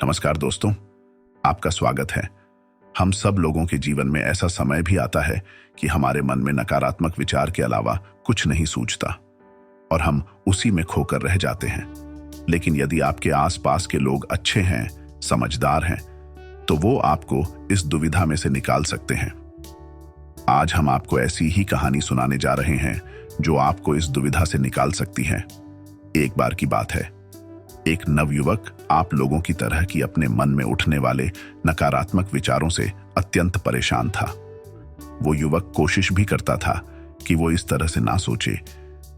नमस्कार दोस्तों, आपका स्वागत है। हम सब लोगों के जीवन में ऐसा समय भी आता है कि हमारे मन में नकारात्मक विचार के अलावा कुछ नहीं सूझता और हम उसी में खोकर रह जाते हैं। लेकिन यदि आपके आसपास के लोग अच्छे हैं, समझदार हैं, तो वो आपको इस दुविधा में से निकाल सकते हैं। आज हम आपको ऐसी ही कहानी सुनाने जा रहे हैं जो आपको इस दुविधा से निकाल सकती है। एक बार की बात है, एक नवयुवक आप लोगों की तरह की अपने मन में उठने वाले नकारात्मक विचारों से अत्यंत परेशान था। वो युवक कोशिश भी करता था कि वो इस तरह से ना सोचे,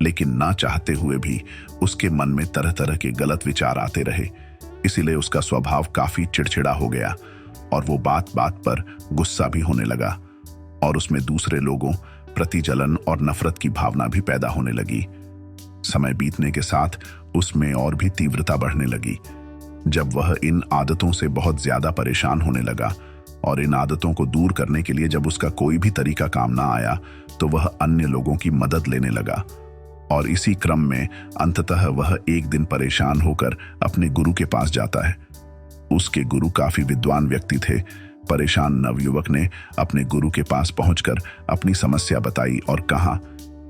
लेकिन ना चाहते हुए भी उसके मन में तरह तरह के गलत विचार आते रहे। इसीलिए उसका स्वभाव काफी चिड़चिड़ा हो गया और वो बात बात पर गुस्सा भी होने लगा और उसमें दूसरे लोगों प्रति जलन और नफरत की भावना भी पैदा होने लगी। समय बीतने के साथ उसमें और भी तीव्रता बढ़ने लगी। जब वह इन आदतों से बहुत ज्यादा परेशान होने लगा और इन आदतों को दूर करने के लिए जब उसका कोई भी तरीका काम ना आया, तो वह अन्य लोगों की मदद लेने लगा। और इसी क्रम में अंततः वह एक दिन परेशान होकर अपने गुरु के पास जाता है। उसके गुरु काफी विद्वान व्यक्ति थे। परेशान नवयुवक ने अपने गुरु के पास पहुंचकर अपनी समस्या बताई और कहा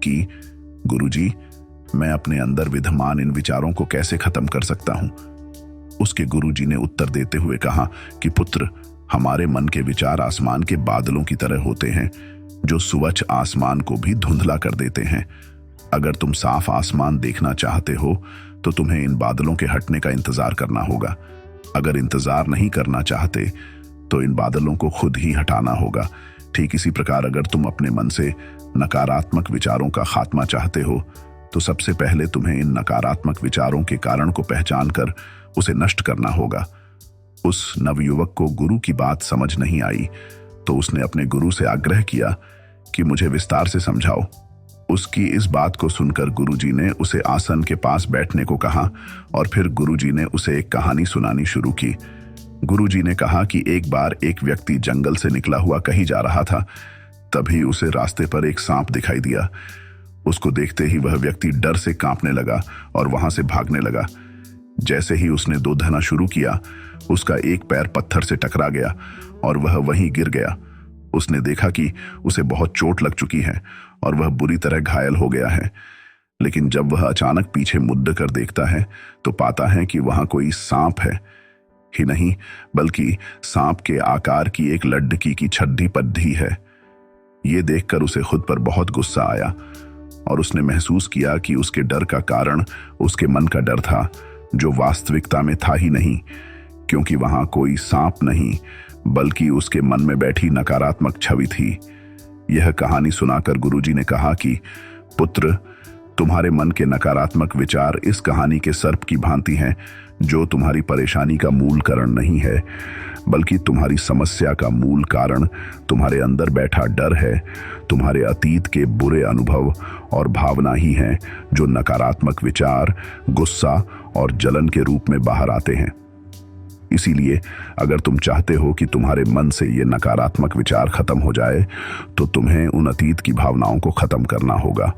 कि गुरुजी, मैं अपने अंदर विद्यमान इन विचारों को कैसे खत्म कर सकता हूं। उसके गुरुजी ने उत्तर देते हुए कहा कि पुत्र, हमारे मन के विचार आसमान के बादलों की तरह होते हैं, जो सुवच्छ आसमान को भी धुंधला कर देते हैं। अगर तुम साफ आसमान देखना चाहते हो तो तुम्हें इन बादलों के हटने का इंतजार करना होगा। अगर इंतजार नहीं करना चाहते तो इन बादलों को खुद ही हटाना होगा। ठीक इसी प्रकार अगर तुम अपने मन से नकारात्मक विचारों का खात्मा चाहते हो तो सबसे पहले तुम्हें इन नकारात्मक विचारों के कारण को पहचान कर उसे नष्ट करना होगा। उस नवयुवक को गुरु की बात समझ नहीं आई, तो उसने अपने गुरु से आग्रह किया कि मुझे विस्तार से समझाओ। उसकी इस बात को सुनकर गुरुजी ने उसे आसन के पास बैठने को कहा और फिर गुरुजी ने उसे एक कहानी सुनानी शुरू की। गुरुजी ने कहा कि एक बार एक व्यक्ति जंगल से निकला हुआ कहीं जा रहा था। तभी उसे रास्ते पर एक सांप दिखाई दिया। उसको देखते ही वह व्यक्ति डर से कांपने लगा और वहां से भागने लगा। जैसे ही उसने दौड़ना शुरू किया, उसका एक पैर पत्थर से टकरा गया और वह वहीं गिर गया। उसने देखा कि उसे बहुत चोट लग चुकी है और वह बुरी तरह घायल हो गया है। लेकिन जब वह अचानक पीछे मुड़ कर देखता है तो पाता है कि वहां कोई सांप है ही नहीं, बल्कि सांप के आकार की एक लड्डकी की छड्डी पड्डी है। ये देखकर उसे खुद पर बहुत गुस्सा आया और उसने महसूस किया कि उसके डर का कारण उसके मन का डर था, जो वास्तविकता में था ही नहीं, क्योंकि वहां कोई सांप नहीं बल्कि उसके मन में बैठी नकारात्मक छवि थी। यह कहानी सुनाकर गुरुजी ने कहा कि पुत्र, तुम्हारे मन के नकारात्मक विचार इस कहानी के सर्प की भांति हैं, जो तुम्हारी परेशानी का मूल कारण नहीं है, बल्कि तुम्हारी समस्या का मूल कारण तुम्हारे अंदर बैठा डर है। तुम्हारे अतीत के बुरे अनुभव और भावना ही हैं जो नकारात्मक विचार, गुस्सा और जलन के रूप में बाहर आते हैं। इसीलिए अगर तुम चाहते हो कि तुम्हारे मन से ये नकारात्मक विचार खत्म हो जाए, तो तुम्हें उन अतीत की भावनाओं को खत्म करना होगा।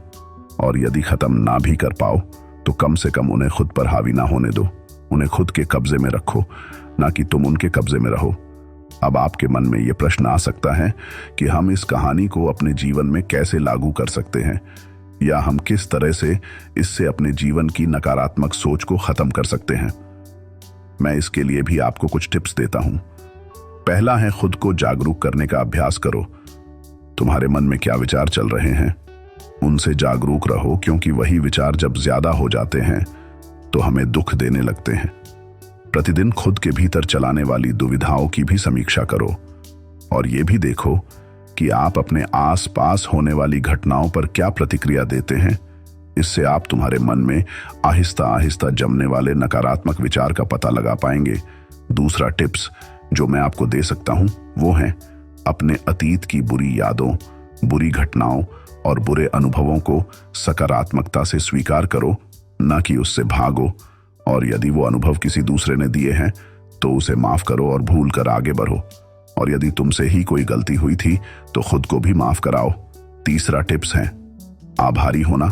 और यदि खत्म ना भी कर पाओ तो कम से कम उन्हें खुद पर हावी ना होने दो। उन्हें खुद के कब्जे में रखो, ना कि तुम उनके कब्जे में रहो। अब आपके मन में यह प्रश्न आ सकता है कि हम इस कहानी को अपने जीवन में कैसे लागू कर सकते हैं, या हम किस तरह से इससे अपने जीवन की नकारात्मक सोच को खत्म कर सकते हैं। मैं इसके लिए भी आपको कुछ टिप्स देता हूं। पहला है, खुद को जागरूक करने का अभ्यास करो। तुम्हारे मन में क्या विचार चल रहे हैं, उनसे जागरूक रहो, क्योंकि वही विचार जब ज्यादा हो जाते हैं तो हमें दुख देने लगते हैं। प्रतिदिन खुद के भीतर चलाने वाली दुविधाओं की भी समीक्षा करो और ये भी देखो कि आप अपने आसपास होने वाली घटनाओं पर क्या प्रतिक्रिया देते हैं। इससे आप तुम्हारे मन में आहिस्ता आहिस्ता जमने वाले नकारात्मक विचार का पता लगा पाएंगे। दूसरा टिप्स जो मैं आपको दे सकता हूं वो है, अपने अतीत की बुरी यादों, बुरी घटनाओं और बुरे अनुभवों को सकारात्मकता से स्वीकार करो, ना कि उससे भागो। और यदि वो अनुभव किसी दूसरे ने दिए हैं तो उसे माफ करो और भूल कर आगे बढ़ो। और यदि तुमसे ही कोई गलती हुई थी तो खुद को भी माफ कराओ। तीसरा टिप्स है आभारी होना,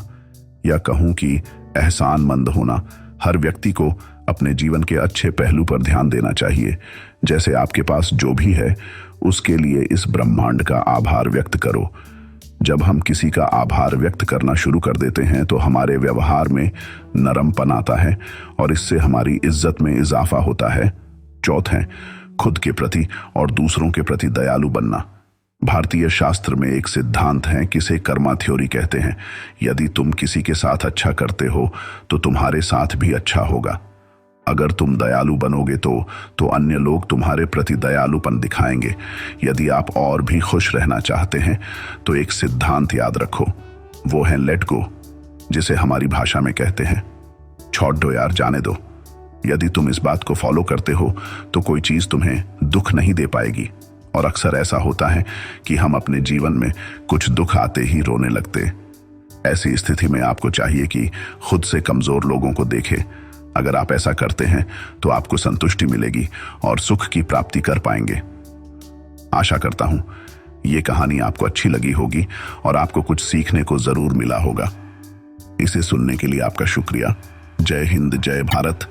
या कहूं कि एहसानमंद होना। हर व्यक्ति को अपने जीवन के अच्छे पहलू पर ध्यान देना चाहिए। जैसे आपके पास जो भी है उसके लिए इस ब्रह्मांड का आभार व्यक्त करो। जब हम किसी का आभार व्यक्त करना शुरू कर देते हैं तो हमारे व्यवहार में नरमपन आता है और इससे हमारी इज्जत में इजाफा होता है। चौथा, खुद के प्रति और दूसरों के प्रति दयालु बनना। भारतीय शास्त्र में एक सिद्धांत है किसे कर्मा थ्योरी कहते हैं। यदि तुम किसी के साथ अच्छा करते हो तो तुम्हारे साथ भी अच्छा होगा। अगर तुम दयालु बनोगे तो अन्य लोग तुम्हारे प्रति दयालुपन दिखाएंगे। यदि आप और भी खुश रहना चाहते हैं तो एक सिद्धांत याद रखो, वो है लेट गो, जिसे हमारी भाषा में कहते हैं छोड़ दो यार, जाने दो। यदि तुम इस बात को फॉलो करते हो तो कोई चीज तुम्हें दुख नहीं दे पाएगी। और अक्सर ऐसा होता है कि हम अपने जीवन में कुछ दुख आते ही रोने लगते। ऐसी स्थिति में आपको चाहिए कि खुद से कमजोर लोगों को देखें। अगर आप ऐसा करते हैं तो आपको संतुष्टि मिलेगी और सुख की प्राप्ति कर पाएंगे। आशा करता हूं ये कहानी आपको अच्छी लगी होगी और आपको कुछ सीखने को जरूर मिला होगा। इसे सुनने के लिए आपका शुक्रिया। जय हिंद, जय भारत।